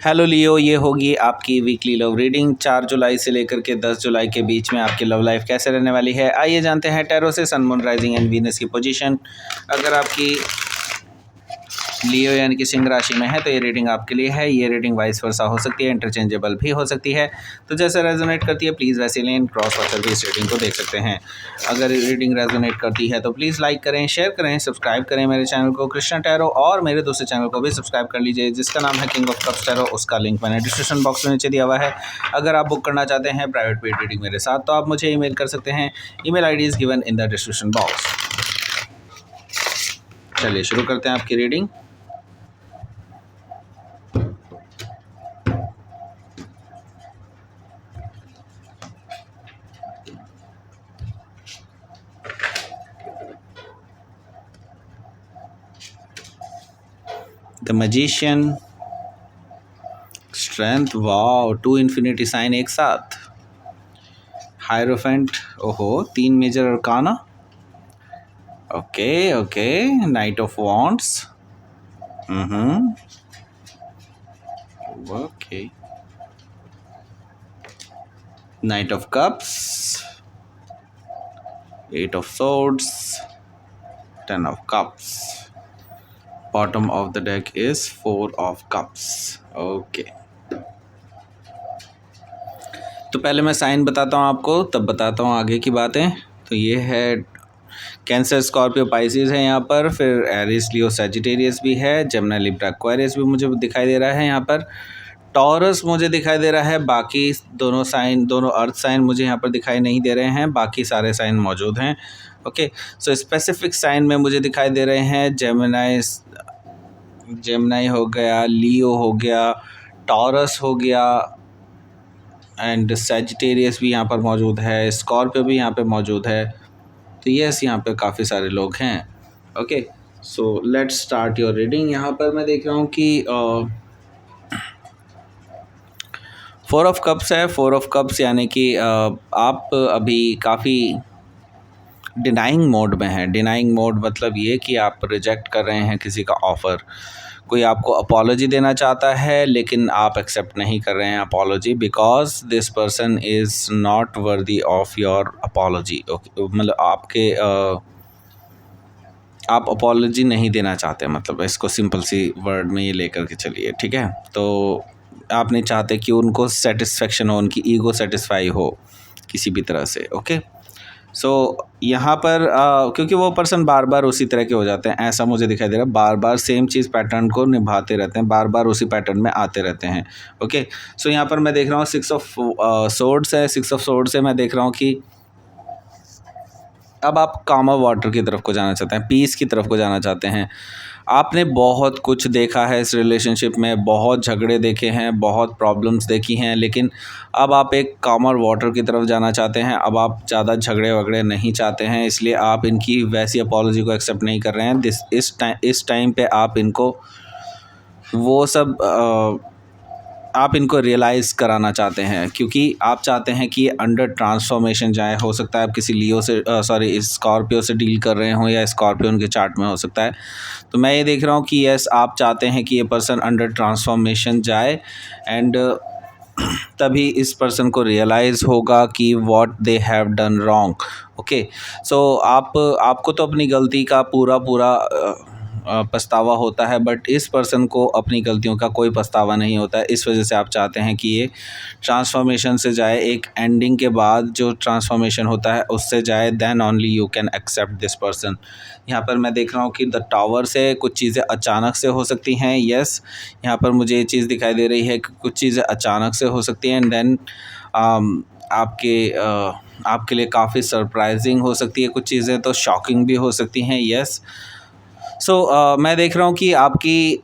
Hello लियो, ये होगी आपकी वीकली लव रीडिंग 4 जुलाई से लेकर के 10 जुलाई के बीच में आपकी लव लाइफ कैसे रहने वाली है। आइए जानते हैं टैरो से सन, मून, राइजिंग एंड वीनस की पोजीशन। अगर आपकी लियो यानी कि सिंह राशि में है तो ये रीडिंग आपके लिए है। ये रीडिंग वाइस वर्सा हो सकती है, इंटरचेंजेबल भी हो सकती है। तो जैसे रेजोनेट करती है प्लीज़ वैसे लें, क्रॉस वाटर भी इस रीडिंग को देख सकते हैं। अगर रीडिंग रेजोनेट करती है तो प्लीज़ लाइक करें, शेयर करें, सब्सक्राइब करें मेरे चैनल को कृष्णा टैरो, और मेरे दूसरे चैनल को भी सब्सक्राइब कर लीजिए जिसका नाम है किंग ऑफ कप्स टैरो। उसका लिंक मैंने डिस्क्रिप्शन बॉक्स में नीचे दिया हुआ है। अगर आप बुक करना चाहते हैं प्राइवेट पेड रीडिंग मेरे साथ तो आप मुझे ईमेल कर सकते हैं। Email ID is given in the description box. चलिए शुरू करते हैं आपकी reading. The magician, strength, wow, 2 infinity sign एक साथ, हायरोफेंट, ओहो 3 major arcana, okay okay, knight of wands, okay, knight of cups, 8 of swords, 10 of cups, bottom of the deck is 4 of cups. Okay, तो पहले मैं sign बताता हूँ आपको, तब बताता हूँ आगे की बातें। तो ये है कैंसर, स्कॉर्पियो, पाइसिस है यहाँ पर, फिर एरिस, लियो, सैजिटेरियस भी है, जमुना, लिब्रा, एक्वेरियस भी मुझे दिखाई दे रहा है यहाँ पर, टॉरस मुझे दिखाई दे रहा है। बाकी दोनों साइन, दोनों अर्थ साइन मुझे यहाँ पर दिखाई नहीं दे रहे हैं, बाकी सारे साइन मौजूद हैं। ओके, सो स्पेसिफिक साइन में मुझे दिखाई दे रहे हैं जेमिनाई, जेमिनाई हो गया, लियो हो गया, टॉरस हो गया, एंड सैजिटेरियस भी यहाँ पर मौजूद है, स्कॉर्पियो भी यहाँ पे मौजूद है। तो यस, यहाँ पे काफ़ी सारे लोग हैं। Okay, so let's start your reading. यहाँ पर मैं देख रहा हूँ कि 4 ऑफ कप्स है। 4 ऑफ कप्स यानी कि आप अभी काफ़ी डिनाइंग मोड में हैं। डिनाइंग मोड मतलब ये कि आप रिजेक्ट कर रहे हैं किसी का ऑफ़र। कोई आपको अपॉलॉजी देना चाहता है लेकिन आप एक्सेप्ट नहीं कर रहे हैं apology, because this person is not worthy of your apology. मतलब आपके आप अपॉलॉजी नहीं देना चाहते, मतलब इसको सिंपल सी वर्ड में ये लेकर के चलिए, ठीक है। तो आप नहीं चाहते कि उनको सेटिस्फेक्शन हो, उनकी ईगो सेटिस्फाई हो किसी भी तरह से। ओके, सो यहाँ पर क्योंकि वो पर्सन बार बार उसी तरह के हो जाते हैं, ऐसा मुझे दिखाई दे रहा है। बार बार सेम चीज़ पैटर्न को निभाते रहते हैं, बार बार उसी पैटर्न में आते रहते हैं। ओके, सो यहाँ पर मैं देख रहा हूँ 6 ऑफ सोर्ड्स है। 6 ऑफ सोर्ड्स से मैं देख रहा हूँ कि अब आप कामर वाटर की तरफ को जाना चाहते हैं, पीस की तरफ को जाना चाहते हैं। आपने बहुत कुछ देखा है इस रिलेशनशिप में, बहुत झगड़े देखे हैं, बहुत प्रॉब्लम्स देखी हैं, लेकिन अब आप एक कामर वाटर की तरफ जाना चाहते हैं। अब आप ज़्यादा झगड़े वगड़े नहीं चाहते हैं, इसलिए आप इनकी वैसी अपॉलॉजी को एक्सेप्ट नहीं कर रहे हैं। इस टाइम पे आप इनको वो सब आप इनको रियलाइज़ कराना चाहते हैं, क्योंकि आप चाहते हैं कि ये अंडर ट्रांसफॉर्मेशन जाए। हो सकता है आप किसी लियो से स्कॉर्पियो से डील कर रहे हों, या स्कॉर्पियो उनके चार्ट में हो सकता है। तो मैं ये देख रहा हूँ कि यस, आप चाहते हैं कि ये पर्सन अंडर ट्रांसफॉर्मेशन जाए, एंड तभी इस पर्सन को रियलाइज़ होगा कि what they have done wrong. Okay, so आपको तो अपनी गलती का पूरा पछतावा होता है, बट इस पर्सन को अपनी गलतियों का कोई पछतावा नहीं होता है। इस वजह से आप चाहते हैं कि ये ट्रांसफॉर्मेशन से जाए, एक एंडिंग के बाद जो ट्रांसफॉर्मेशन होता है उससे जाए, then only you can accept this person. यहाँ पर मैं देख रहा हूँ कि द टावर से कुछ चीज़ें अचानक से हो सकती हैं। यस, यहाँ पर मुझे ये चीज़ दिखाई दे रही है कि कुछ चीज़ें अचानक से हो सकती हैं, एंड देन आपके लिए काफ़ी सरप्राइजिंग हो सकती है। कुछ चीज़ें तो शॉकिंग भी हो सकती हैं। यस, सो मैं देख रहा हूँ कि आपकी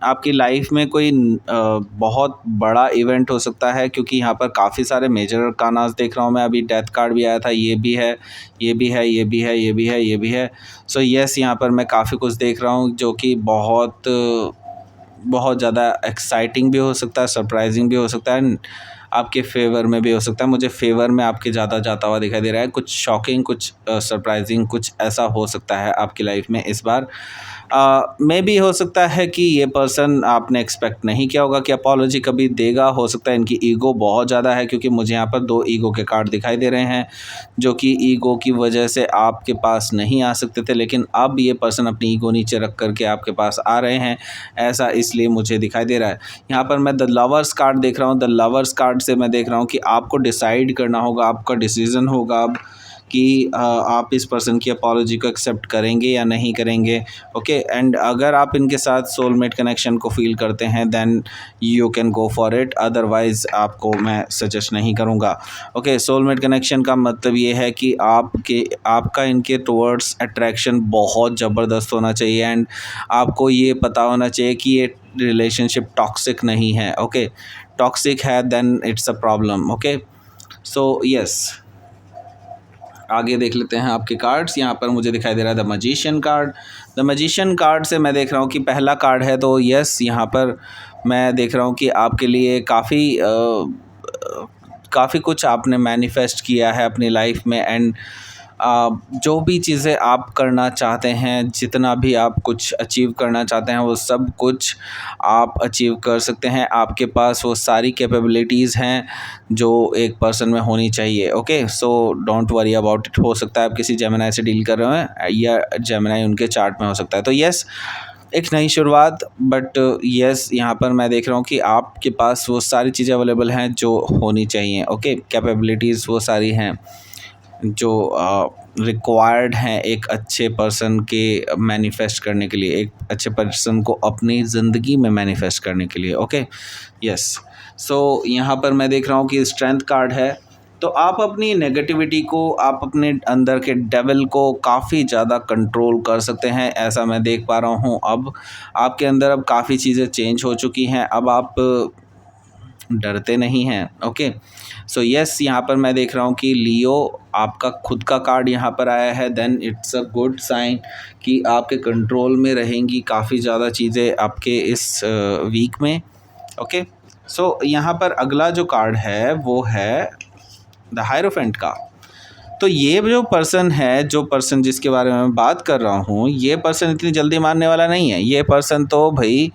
आपकी लाइफ में कोई बहुत बड़ा इवेंट हो सकता है, क्योंकि यहाँ पर काफ़ी सारे मेजर अरकानास देख रहा हूँ मैं। अभी डेथ कार्ड भी आया था, ये भी है, ये भी है, ये भी है, ये भी है, ये भी है। सो यस, यहाँ पर मैं काफ़ी कुछ देख रहा हूँ जो कि बहुत ज़्यादा एक्साइटिंग भी हो सकता है, सरप्राइजिंग भी हो सकता है, आपके फेवर में भी हो सकता है। मुझे फेवर में आपके ज़्यादा जाता हुआ दिखाई दे रहा है। कुछ शॉकिंग, कुछ सरप्राइजिंग, कुछ ऐसा हो सकता है आपकी लाइफ में इस बार। मे भी हो सकता है कि ये पर्सन आपने एक्सपेक्ट नहीं किया होगा कि अपॉलॉजी कभी देगा। हो सकता है इनकी ईगो बहुत ज़्यादा है, क्योंकि मुझे यहाँ पर 2 ईगो के कार्ड दिखाई दे रहे हैं, जो कि ईगो की वजह से आपके पास नहीं आ सकते थे, लेकिन अब ये पर्सन अपनी ईगो नीचे रख कर के आपके पास आ रहे हैं। ऐसा इसलिए मुझे दिखाई दे रहा है। यहाँ पर मैं द लवर्स कार्ड देख रहा हूँ। द लवर्स कार्ड से मैं देख रहा हूँ कि आपको डिसाइड करना होगा, आपका डिसीज़न होगा अब कि आप इस पर्सन की अपॉलॉजी को एक्सेप्ट करेंगे या नहीं करेंगे। ओके, एंड अगर आप इनके साथ सोलमेट कनेक्शन को फील करते हैं then you can go for it, otherwise आपको मैं सजेस्ट नहीं करूँगा। ओके, सोलमेट कनेक्शन का मतलब ये है कि आपका इनके टुवर्ड्स अट्रैक्शन बहुत ज़बरदस्त होना चाहिए, एंड आपको ये पता होना चाहिए कि ये रिलेशनशिप टॉक्सिक नहीं है। ओके, टॉक्सिक है then it's a problem. Okay, so yes, आगे देख लेते हैं आपके कार्ड्स। यहाँ पर मुझे दिखाई दे रहा है the magician card. The magician card से मैं देख रहा हूँ कि पहला कार्ड है, तो यस, यहाँ पर मैं देख रहा हूँ कि आपके लिए काफ़ी कुछ आपने मैनिफेस्ट किया है अपनी लाइफ में, एंड जो भी चीज़ें आप करना चाहते हैं, जितना भी आप कुछ अचीव करना चाहते हैं, वो सब कुछ आप अचीव कर सकते हैं। आपके पास वो सारी कैपेबिलिटीज़ हैं जो एक पर्सन में होनी चाहिए। Okay, so don't worry about it. हो सकता है आप किसी जेमिनी से डील कर रहे हैं या जेमिनी उनके चार्ट में हो सकता है। तो यस, एक नई शुरुआत, बट यस, यहाँ पर मैं देख रहा हूँ कि आपके पास वो सारी चीज़ें अवेलेबल हैं जो होनी चाहिए। ओके, कैपेबिलिटीज़ वो सारी हैं जो रिक्वायर्ड हैं एक अच्छे पर्सन के मैनिफेस्ट करने के लिए, एक अच्छे पर्सन को अपनी ज़िंदगी में मैनिफेस्ट करने के लिए। ओके, यस, सो यहाँ पर मैं देख रहा हूँ कि स्ट्रेंथ कार्ड है। तो आप अपनी नेगेटिविटी को, आप अपने अंदर के डेविल को काफ़ी ज़्यादा कंट्रोल कर सकते हैं, ऐसा मैं देख पा रहा हूँ। अब आपके अंदर अब काफ़ी चीज़ें चेंज हो चुकी हैं, अब आप डरते नहीं हैं। ओके, सो यस, यहाँ पर मैं देख रहा हूँ कि लियो आपका खुद का कार्ड यहाँ पर आया है, then it's a good sign कि आपके कंट्रोल में रहेंगी काफ़ी ज़्यादा चीज़ें आपके इस वीक में। ओके, सो यहाँ पर अगला जो कार्ड है वो है द हायरोफेंट का। तो ये जो पर्सन जिसके बारे में मैं बात कर रहा हूँ, ये पर्सन इतनी जल्दी मानने वाला नहीं है। ये पर्सन तो भाई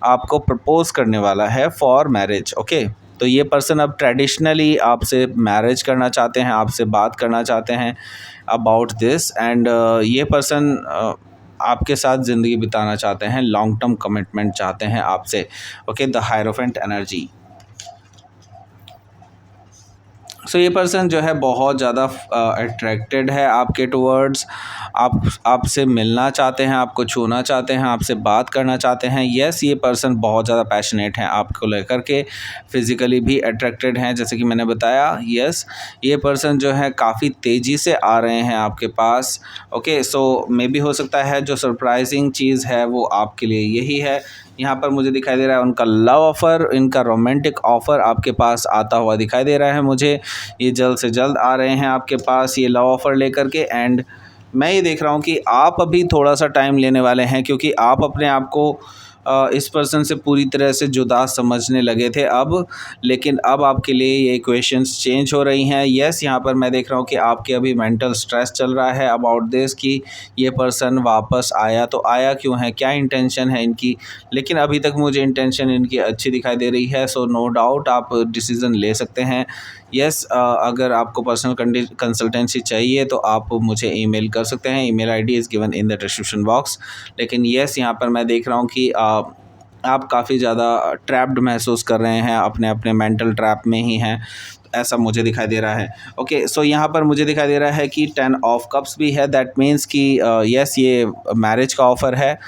आपको प्रपोज करने वाला है फॉर मैरिज। ओके, तो ये पर्सन अब ट्रेडिशनली आपसे मैरिज करना चाहते हैं, आपसे बात करना चाहते हैं अबाउट दिस, एंड ये पर्सन आपके साथ ज़िंदगी बिताना चाहते हैं, लॉन्ग टर्म कमिटमेंट चाहते हैं आपसे। Okay, the hierophant energy. So ये पर्सन जो है बहुत ज़्यादा अट्रैक्टेड है आपके टुवर्ड्स, आपसे मिलना चाहते हैं, आपको छूना चाहते हैं, आपसे बात करना चाहते हैं। यस, ये पर्सन बहुत ज़्यादा पैशनेट हैं आपको लेकर के, फिज़िकली भी अट्रैक्टेड हैं जैसे कि मैंने बताया। यस, ये पर्सन जो है काफ़ी तेज़ी से आ रहे हैं आपके पास। ओके, सो मे बी हो सकता है जो सरप्राइजिंग चीज़ है वो आपके लिए यही है। यहाँ पर मुझे दिखाई दे रहा है उनका लव ऑफ़र, इनका रोमांटिक ऑफ़र आपके पास आता हुआ दिखाई दे रहा है मुझे। ये जल्द से जल्द आ रहे हैं आपके पास ये लव ऑफ़र लेकर के, एंड मैं ये देख रहा हूँ कि आप अभी थोड़ा-सा टाइम लेने वाले हैं, क्योंकि आप अपने आप को इस पर्सन से पूरी तरह से जुदा समझने लगे थे अब, लेकिन अब आपके लिए ये इक्वेशंस चेंज हो रही हैं। यस, यहाँ पर मैं देख रहा हूँ कि आपके अभी मेंटल स्ट्रेस चल रहा है अबाउट दिस कि ये पर्सन वापस आया तो आया क्यों है, क्या इंटेंशन है इनकी, लेकिन अभी तक मुझे इंटेंशन इनकी अच्छी दिखाई दे रही है। सो नो डाउट आप डिसीज़न ले सकते हैं। यस, अगर आपको पर्सनल कंसल्टेंसी चाहिए तो आप मुझे ईमेल कर सकते हैं। Email ID is given in the description box. लेकिन यस, यहाँ पर मैं देख रहा हूँ कि आप काफ़ी ज़्यादा ट्रैप्ड महसूस कर रहे हैं, अपने अपने मेंटल ट्रैप में ही हैं, ऐसा मुझे दिखाई दे रहा है। ओके, सो यहाँ पर मुझे दिखाई दे रहा है कि 10 ऑफ कप्स भी है, दैट मीन्स कि यस, ये मैरिज का ऑफ़र है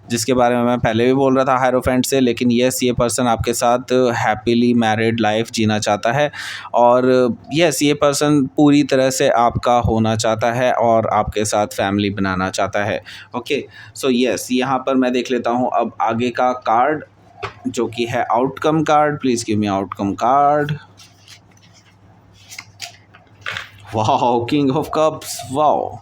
जिसके बारे में मैं पहले भी बोल रहा था हायरोफेंट से। लेकिन यस, ये पर्सन आपके साथ हैप्पीली मैरिड लाइफ जीना चाहता है, और यस, ये पर्सन पूरी तरह से आपका होना चाहता है और आपके साथ फैमिली बनाना चाहता है। ओके, सो यस, यहाँ पर मैं देख लेता हूँ अब आगे का कार्ड जो कि है outcome card. Please give me outcome card. Wow, king of cups, wow,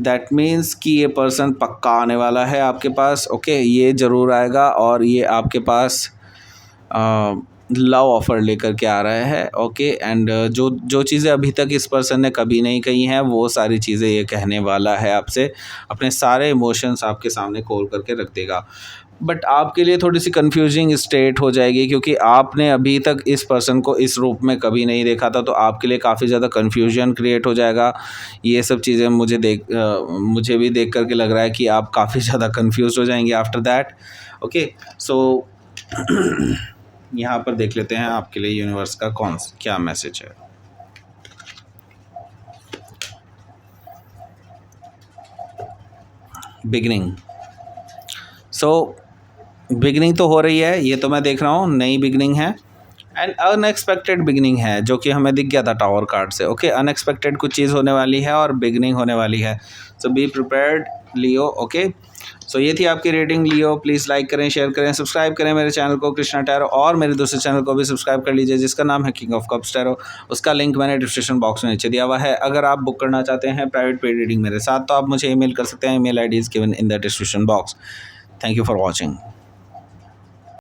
that means कि ये पर्सन पक्का आने वाला है आपके पास। ओके, ये ज़रूर आएगा और ये आपके पास लव ऑफ़र लेकर के आ रहा है। ओके, एंड जो जो चीज़ें अभी तक इस पर्सन ने कभी नहीं कही हैं वो सारी चीज़ें ये कहने वाला है आपसे। अपने सारे इमोशंस आपके सामने खोल करके रख देगा। बट आपके लिए थोड़ी सी कंफ्यूजिंग स्टेट हो जाएगी, क्योंकि आपने अभी तक इस पर्सन को इस रूप में कभी नहीं देखा था, तो आपके लिए काफ़ी ज़्यादा कन्फ्यूजन क्रिएट हो जाएगा। ये सब चीज़ें मुझे भी देख करके लग रहा है कि आप काफ़ी ज़्यादा कन्फ्यूज हो जाएंगे आफ्टर दैट। ओके, सो यहाँ पर देख लेते हैं आपके लिए यूनिवर्स का क्या मैसेज है। बिगनिंग। सो बिगनिंग तो हो रही है, ये तो मैं देख रहा हूँ, नई बिगनिंग है एंड अनएक्सपेक्टेड बिगनिंग है, जो कि हमें दिख गया था टावर कार्ड से। ओके, अनएक्सपेक्टेड कुछ चीज़ होने वाली है और बिगनिंग होने वाली है। सो बी प्रिपेयर्ड लियो। ओके, सो ये थी आपकी रेटिंग लियो। प्लीज़ लाइक करें, शेयर करें, सब्सक्राइब करें मेरे चैनल को कृष्णा टैरो, और मेरे दूसरे चैनल को भी सब्सक्राइब कर लीजिए जिसका नाम है किंग ऑफ कप्स टैरो। उसका लिंक मैंने डिस्क्रिप्शन बॉक्स में नीचे दिया हुआ है। अगर आप बुक करना चाहते हैं प्राइवेट पेड रीडिंग मेरे साथ, तो आप मुझे ईमेल कर सकते हैं। Email ID is given in the description box. Thank you for watching.